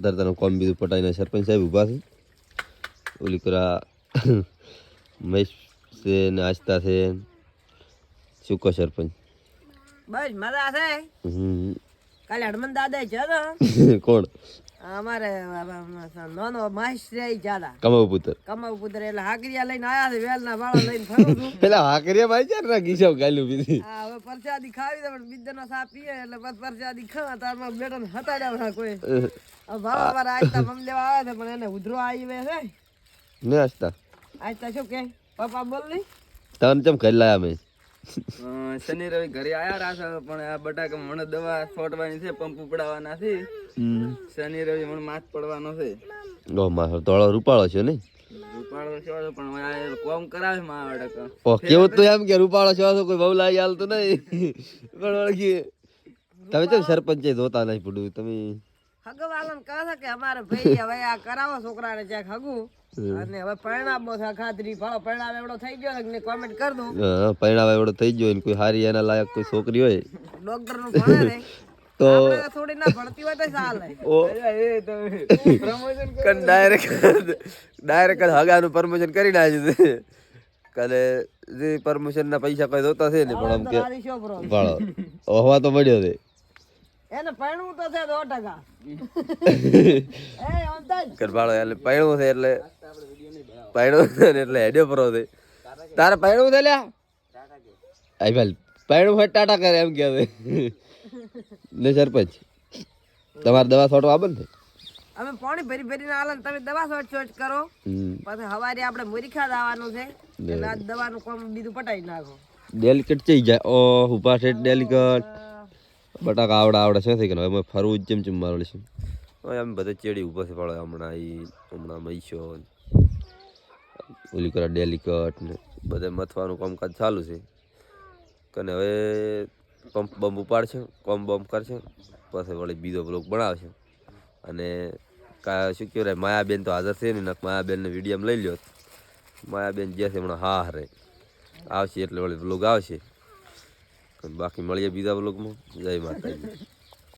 ધરતાનું કોમ બીજું પટાઈને સરપંચ સાહેબ ઊભા છે. ઓલી કરા મહેશ છે ને આસ્તા છે શું કહો સરપંચ બસ મજા છે. કાલે હનુમાન દાદા છે કોણ અમારે નાનો મહેશ રે જ્યાદા કમાવ પુત્ર એટલે હાકરિયા લઈને આયા છે વેલ ના વાળા લઈને ફરું છું. પેલા હાકરિયા ભાઈ છે ને ગીસવ ગાલ્યું બીજી હા હવે પરસાદી ખાવી દે પણ બીજાનો સા પીએ એટલે બસ પરસાદી ખા તારમાં બેટન હતાડ્યા ના કોઈ ભાવ અમારા આજતા મમ લેવા આવે છે પણ એને ઉધરો આવી વે છે ને આસ્તા આજતા શું કે પપ્પા બોલ ની તને ચમ કરી લાયા મેં શનિ રવિ ઘરે આયા રાખે પણ આ બટાકા મને દવા છોટવાની છે પંપ ઉપડાવવાના છે. શનિ રવિ મને માથ પડવાનો છે. ઓ મારો તોળો રૂપાળો છે ને રૂપાળો છો પણ આ કોમ કરાવે માં બટાકા ઓ કેવું તો એમ કે રૂપાળો છો તો કોઈ બહુ લાઈ હાલતો નહીં પણ વળગી તમે ચમ સરપંચ જોતા નહીં પડું તમે હગવાલન કહે છે કે અમારે ભાઈ હવે આ કરાવો છોકરાને ચેક હગું અને હવે પરિણામો છે ખાતરી ફળો પરિણામ એવડો થઈ ગયો ને કોમેન્ટ કર દો. હા પરિણામ એવડો થઈ ગયો ને કોઈ હારી એના લાયક કોઈ છોકરી હોય ડોક્ટર નું ભણે રે તો આપણે થોડી ના ભણતી હોય તો ચાલે. ઓ એ તો પ્રમોશન કન ડાયરેક્ટ હગાનું પરમિશન કરી નાખ્યું છે કાલે જે પરમિશન ના પૈસા કોઈ જોતા છે ને પણ આમ કે તારી શો બ્રો ભાળો હવા તો મળ્યો છે એને પરણવું તો છે 100%. એ અંતજ કર ભાળો એટલે પૈણું છે એટલે પૈણું છે ને એટલે હેડ્યો પરો છે તારે પૈણું છે લ્યા આઈ ભાઈ પૈણું હોય ટાટા કરે એમ કે ને સરપંચ તમારે દવા છોટવા આવે ને અમે પાણી ભરી ભરીને આલે ને તમે દવા સોચ કરો પછી હવારે આપણે મુરીખા દાવાનું છે એટલે આ દવાનું કામ બીજું પટાઈ નાખો. ડેલિકેટ ચઈ જાય ઓ ઉભા છે ડેલિકેટ બટાકા આવડે છે થઈ ગયા હવે ફરવું જ ચમ મારો છે હવે આમ બધા ચેડી ઊભા છે પાડો હમણાં મહીશો ઓલી કરા ડેલિકેટ ને બધા મથવાનું કામકાજ ચાલુ છે કને હવે પંપ બમ્પ ઉપાડશે કોમ બમ્પ કરશે પછી વળી બીજો બ્લોક બનાવશે અને શું કહેવાય માયાબેન તો હાજર છે ને માયાબેનને વિડીયો લઈ લ્યો માયાબેન જે છે હમણાં હા હરે આવશે એટલે વળી બ્લોગ આવશે બાકી મળીએ બીજા બ્લોગમાં જય માતાજી.